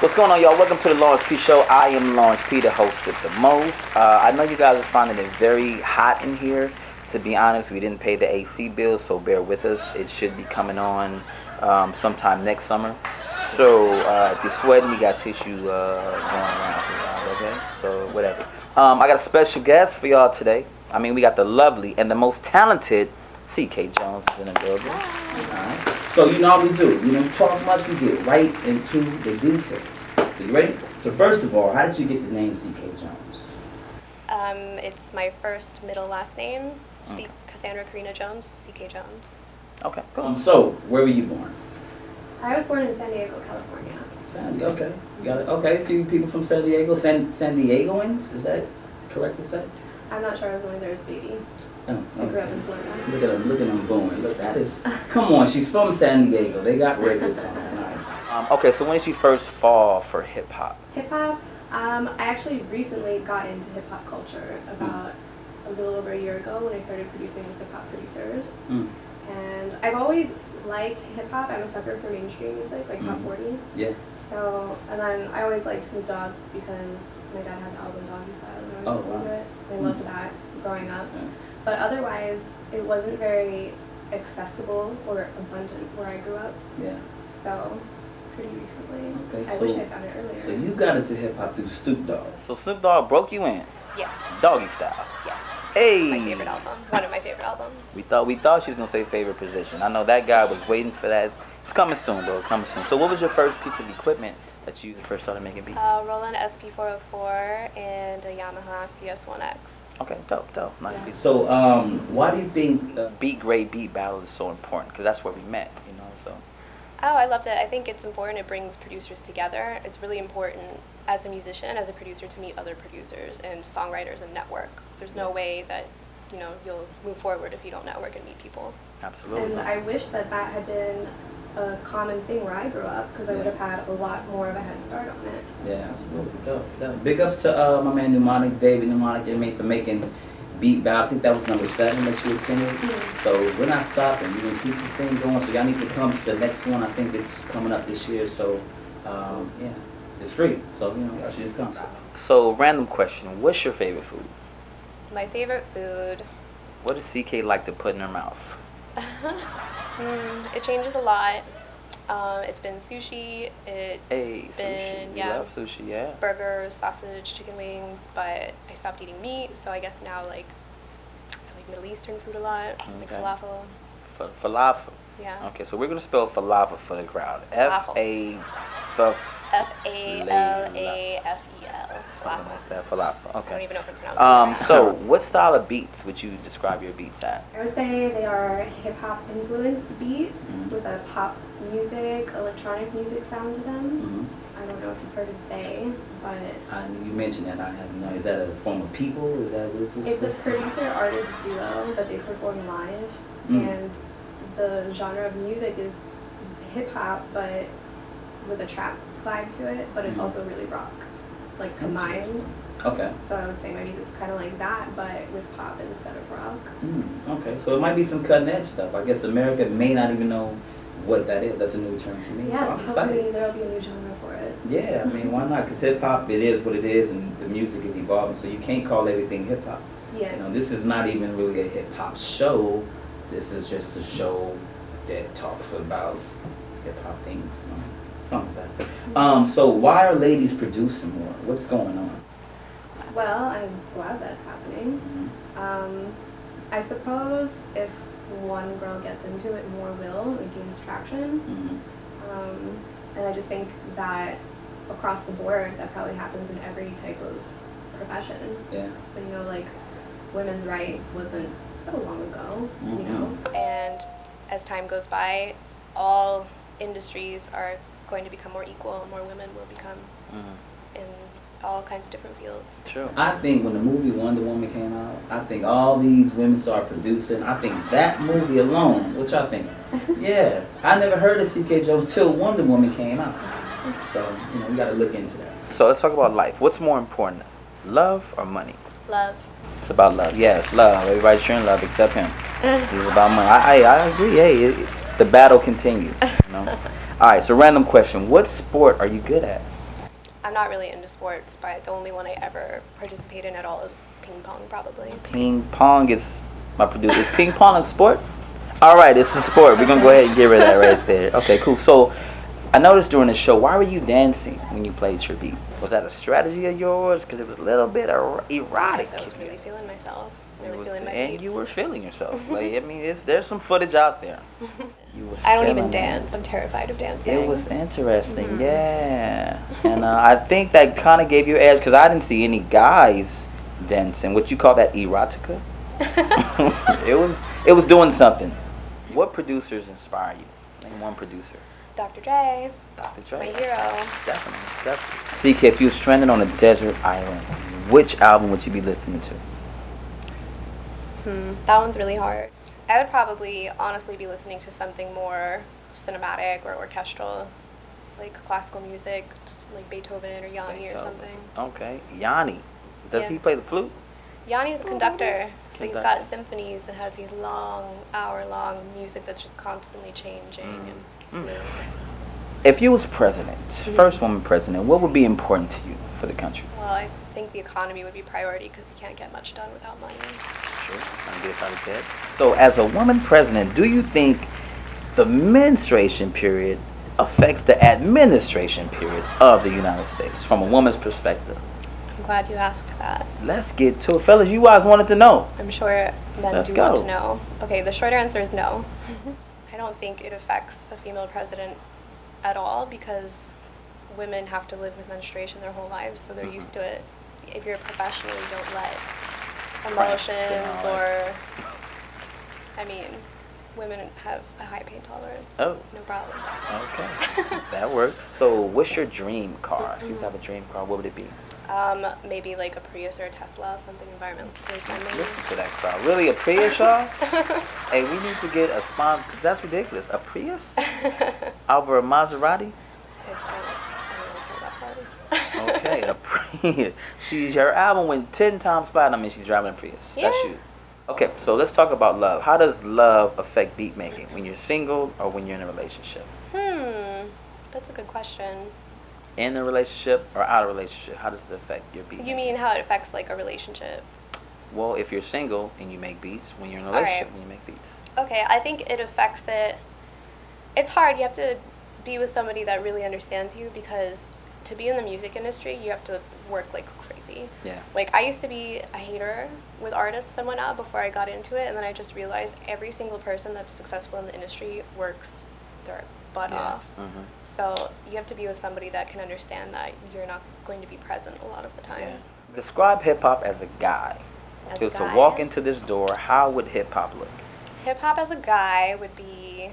What's going on, y'all? Welcome to the Lawrence P Show. I am Lawrence P, the host with the most. I know you guys are finding it very hot in here. To be honest, we didn't pay the AC bill, so bear with us. It should be coming on sometime next summer. So if you're sweating, we got tissue going around for y'all, okay? So whatever. I got a special guest for y'all today. We got the lovely and the most talented C.K. Jones is in the building. All right. So you know how we do. You talk much, we get right into the details. So you ready? So first of all, how did you get the name C.K. Jones? It's my first middle last name, Cassandra Karina Jones, C.K. Jones. Okay, cool. So where were you born? I was born in San Diego, California. San Diego. Okay, you got it. Okay, a few people from San Diego. San Diegoans, is that correct to say? I'm not sure I was only there as a baby. Oh, I grew up in Florida. Look at them booming. Look, that is. Come on, she's from San Diego. They got radio time. All right. Okay, so when did you first fall for hip hop? Hip hop. I actually recently got into hip hop culture about a little over a year ago when I started producing with hip hop producers. And I've always liked hip hop. I'm a sucker for mainstream music, like top 40. Yeah. So, and then I always liked Snoop Dogg because my dad had the album Doggy Style and I was listening to it. I loved that growing up. Yeah. But otherwise, it wasn't very accessible or abundant where I grew up. Yeah. So, pretty recently. Okay, I wish I found it earlier. So you got into hip hop through Snoop Dogg. So Snoop Dogg broke you in? Yeah. Doggy Style? Yeah. Hey! My favorite album. One of my favorite albums. We thought she was gonna say favorite position. I know that guy was waiting for that. It's coming soon, bro. Coming soon. So what was your first piece of equipment that you first started making beats? Roland SP404 and a Yamaha CS1X. Okay, dope. Nice beats. So why do you think Beat grade beat battle is so important? Because that's where we met, so. Oh, I loved it. I think it's important. It brings producers together. It's really important as a musician, as a producer, to meet other producers and songwriters and network. There's no way that, you'll move forward if you don't network and meet people. Absolutely. And I wish that had been a common thing where I grew up, because I would have had a lot more of a head start on it. Yeah, absolutely. Dope. Big ups to my man Mnemonic, David Mnemonic, for making Beat Battle. I think that was number 7 that you attended. So we're not stopping. We're going to keep this thing going. So y'all need to come to the next one. I think it's coming up this year. So, yeah, it's free. So, y'all should just come. So, random question. What's your favorite food? My favorite food. What does CK like to put in her mouth? It changes a lot. It's been sushi. It's Hey, been, sushi. We love sushi, yeah. burgers, sausage, chicken wings, but I stopped eating meat, so I guess now I like Middle Eastern food a lot, like Okay. falafel. Falafel. Yeah. Okay, so we're gonna spell falafel for the crowd. Falafel. F-A-F. F-A-L-A-F-E-L. Something Falafel. like that. Falafel. I don't Okay. even know if I'm pronouncing it So right. what style of beats would you describe your beats as? I would say they are hip-hop influenced beats Mhm. with a pop music, electronic music sound to them. Mm-hmm. I don't know if you've heard of They, but You mentioned that. I have no. Is that a form of people? Is that what it's a producer-artist duo that they perform live, and the genre of music is hip-hop, but with a trap vibe to it, but it's also really rock, like combined. Okay. So I would say my music's kind of like that, but with pop instead of rock. Okay. So it might be some cutting edge stuff. I guess America may not even know what that is. That's a new term to me. So Yeah, I'm hopefully excited. there'll be a new genre for it. Yeah, why not? Because hip hop, it is what it is, and the music is evolving. So you can't call everything hip hop. Yeah. This is not even really a hip hop show. This is just a show that talks about hip hop things. Something like that. So why are ladies producing more? What's going on? Well, I'm glad that's happening. I suppose if one girl gets into it, more will. It gains traction. And I just think that across the board, that probably happens in every type of profession. Yeah. So, like, women's rights wasn't so long ago, And as time goes by, all industries are going to become more equal, and more women will become in all kinds of different fields. True. I think when the movie Wonder Woman came out, I think all these women started producing. I think that movie alone, what y'all think? Yeah. I never heard of C.K. Jones till Wonder Woman came out. So, we got to look into that. So let's talk about life. What's more important, love or money? Love. It's about love. Yes, love. Everybody's sharing love except him. It's about money. I agree. Hey, the battle continues. All right. So random question. What sport are you good at? I'm not really into sports, but the only one I ever participate in at all is ping pong, probably. Ping pong is my producer. Is ping pong a sport? All right, it's a sport. We're gonna go ahead and get rid of that right there. Okay, cool. So I noticed during the show, why were you dancing when you played your beat? Was that a strategy of yours? Because it was a little bit erotic. I was really feeling myself. It Really was- feeling my and beats. you were feeling yourself. Like, I mean, there's some footage out there. You was I don't even feeling it. dance. I'm terrified of dancing. It was interesting, Mhm. yeah. And I think that kind of gave you an edge because I didn't see any guys dancing. What you call that erotica? it was doing something. What producers inspire you? Name one producer. Dr. Dre, Dr. my Dre. hero. Definitely. CK, if you were stranded on a desert island, which album would you be listening to? That one's really hard. I would probably honestly be listening to something more cinematic or orchestral, like classical music, like Beethoven or Yanni or something. Okay. Yanni. Does Yeah. he play the flute? Yanni's a conductor, so he's got Conductor. symphonies and has these long, hour-long music that's just constantly changing. And, Mm. If you was president, first woman president, what would be important to you for the country? well, I think the economy would be priority because you can't get much done without money. Sure. Trying to get us out of debt. So, as a woman president, do you think the menstruation period affects the administration period of the United States from a woman's perspective? I'm glad you asked that. Let's get to it, fellas. You guys wanted to know. I'm sure men Let's do go. want to know. Okay, the short answer is no. I don't think it affects a female president at all because women have to live with menstruation their whole lives, so they're used to it. If you're a professional, you don't let emotions or, I mean, women have a high pain tolerance. Oh, No problem. okay. That works. So, what's your dream car? If you have a dream car, what would it be? Maybe like a Prius or a Tesla, something environmentally friendly. Listen to that crowd. Really, a Prius, y'all? Hey, we need to get a sponsor. That's ridiculous. A Prius over a Maserati? Okay, a Prius. Her album went 10 times platinum and she's driving a Prius. That's Yeah. you. Okay, so let's talk about love. How does love affect beat making when you're single or when you're in a relationship? That's a good question. In a relationship or out of a relationship, how does it affect your beat You making? mean how it affects like a relationship? Well, if you're single and you make beats, when you're in a All right. relationship and you make beats. Okay, I think it affects it. It's hard. You have to be with somebody that really understands you because to be in the music industry, you have to work like crazy. Yeah. Like I used to be a hater with artists and whatnot before I got into it, and then I just realized every single person that's successful in the industry works their butt off. Mm-hmm. So you have to be with somebody that can understand that you're not going to be present a lot of the time. Yeah. Describe hip hop as a guy. As Just a to guy, walk into this door, how would hip hop look? hip hop as a guy would be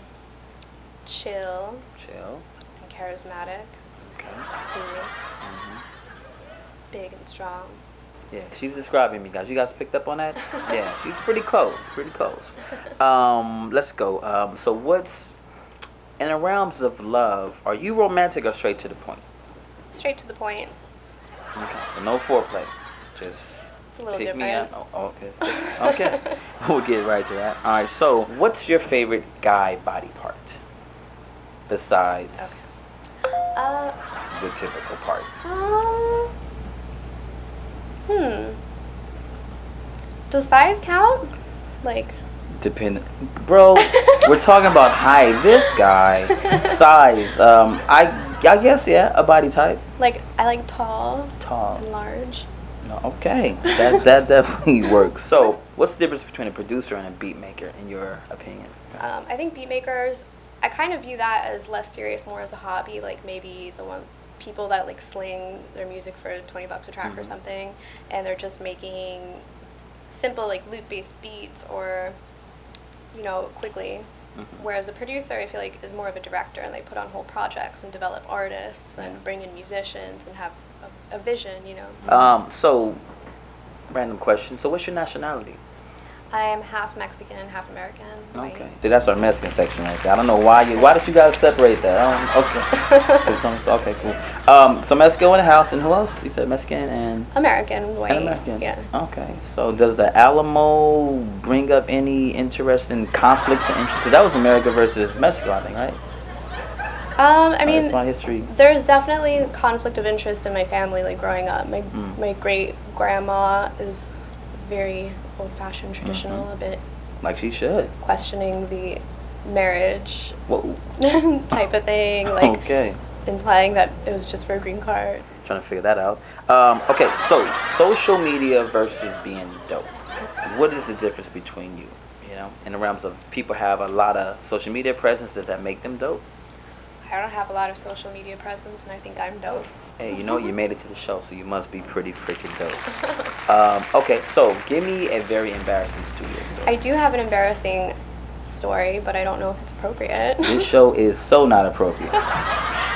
chill Chill. and charismatic, Okay. cool, Mm-hmm. big and strong. Yeah, she's describing me, guys. You guys picked up on that? Yeah, she's pretty close. Pretty close. Let's go. So what's in the realms of love? Are you romantic or straight to the point? Straight to the point. Okay. So no foreplay. Just It's a little pick me different. up. Oh, okay. Okay. We'll get right to that. All right. So what's your favorite guy body part? Besides Uh, the typical part. um, Does size count? Like, Depending, bro. We're talking about height. This guy, size. I guess yeah, a body type. like I like tall Tall. and large. No, okay, that definitely works. So, what's the difference between a producer and a beat maker, in your opinion? I think beat makers, I kind of view that as less serious, more as a hobby. Like maybe people that like sling their music for $20 a track or Mhm. something, and they're just making simple like loop-based beats or, quickly. Mhm. Whereas a producer, I feel like, is more of a director, and they put on whole projects and develop artists Yeah. and bring in musicians and have a vision. So, random question. So, what's your nationality? I am half Mexican, half American. white. Okay. See, that's our Mexican section right there. I don't know why did you guys separate that? Okay. Okay, cool. So Mexico in the house, and who else? You said Mexican and American, white. American. Yeah. Okay. So does the Alamo bring up any interesting conflicts and interests? 'Cause that was America versus Mexico, I think, right? I Or mean, is my history? there's definitely conflict of interest in my family, like growing up. My great grandma is very old-fashioned, traditional, a bit Like she should. questioning the marriage Whoa. type of thing, like Okay. implying that it was just for a green card. Trying to figure that out. Okay, so social media versus being dope. What is the difference between you? You know, in the realms of people have a lot of social media presence. Does that make them dope? I don't have a lot of social media presence, and I think I'm dope. Hey, you know you made it to the show, so you must be pretty freaking dope. Okay, so give me a very embarrassing studio I story. do have an embarrassing story, but I don't know if it's appropriate. This show is so not appropriate.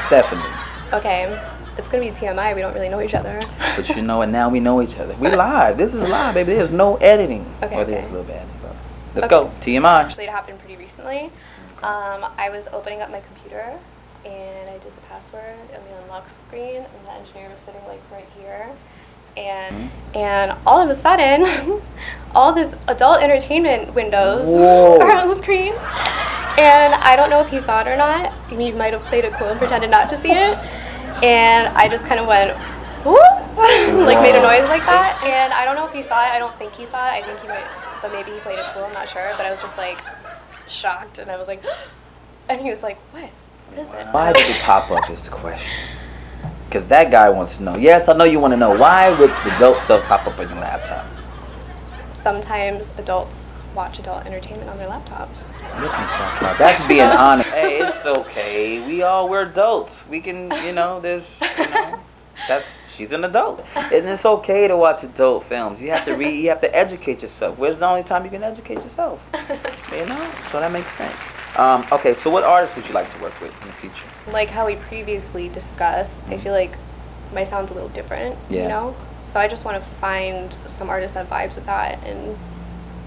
Definitely. Okay, it's gonna be TMI. We don't really know each other. But you know, and now we know each other. We live. This is live, baby. There's no editing. Okay, Or there's okay. a little bit editing. But let's Okay. go. TMI. Actually, it happened pretty recently. I was opening up my computer, and I did the password and the unlock screen, and the engineer was sitting like right here. And all of a sudden, all this adult entertainment windows Whoa. are on the screen. And I don't know if he saw it or not. He might have played it cool and pretended not to see it. And I just kind of went, whoop, like made a noise like that. And I don't know if he saw it. I don't think he saw it. I think he might, but maybe he played it cool. I'm not sure. But I was just like shocked, and I was like, and he was like, what? What is it? Why did it pop up is the question. Because that guy wants to know. Yes, I know you want to know. Why would the dope stuff pop up on your laptop? Sometimes adults watch adult entertainment on their laptops. Listen, Pop, that's being honest. Hey, it's okay. we're adults. We can, there's, she's an adult. And it's okay to watch adult films. You have to read, you have to educate yourself. Where's the only time you can educate yourself? So that makes sense. Okay, so what artists would you like to work with in the future? Like how we previously discussed, I feel like my sound's a little different, Yeah. you know? So I just want to find some artist that vibes with that, and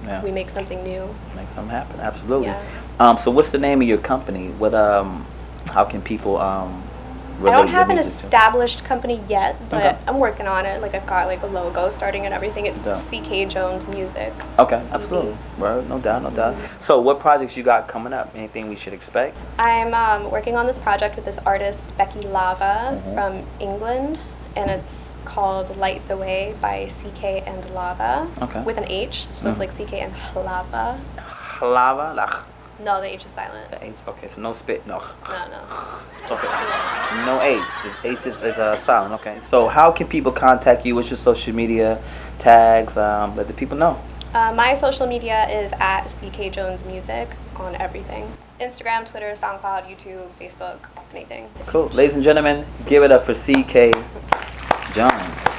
Yeah. we make something new. Make something happen, absolutely. Yeah. So what's the name of your company? What how can people I don't have an relate your music to? established company yet, but Okay. I'm working on it. Like I've got like a logo starting and everything. It's Yeah. CK Jones Music. Okay, absolutely. Word, no doubt, no doubt. So what projects you got coming up? Anything we should expect? I'm working on this project with this artist, Becky Lava, Mhm. from England, and it's called Light the Way by CK and Lava, Okay. with an H, so it's like CK and Lava. Lava, like No, the H is silent. the H. Okay, so no spit, no. No. Okay, no H. The H is silent. Okay. So how can people contact you? What's your social media tags? Let the people know. My social media is at CK Jones Music on everything. Instagram, Twitter, SoundCloud, YouTube, Facebook, anything. Cool. Ladies and gentlemen, give it up for CK Jones.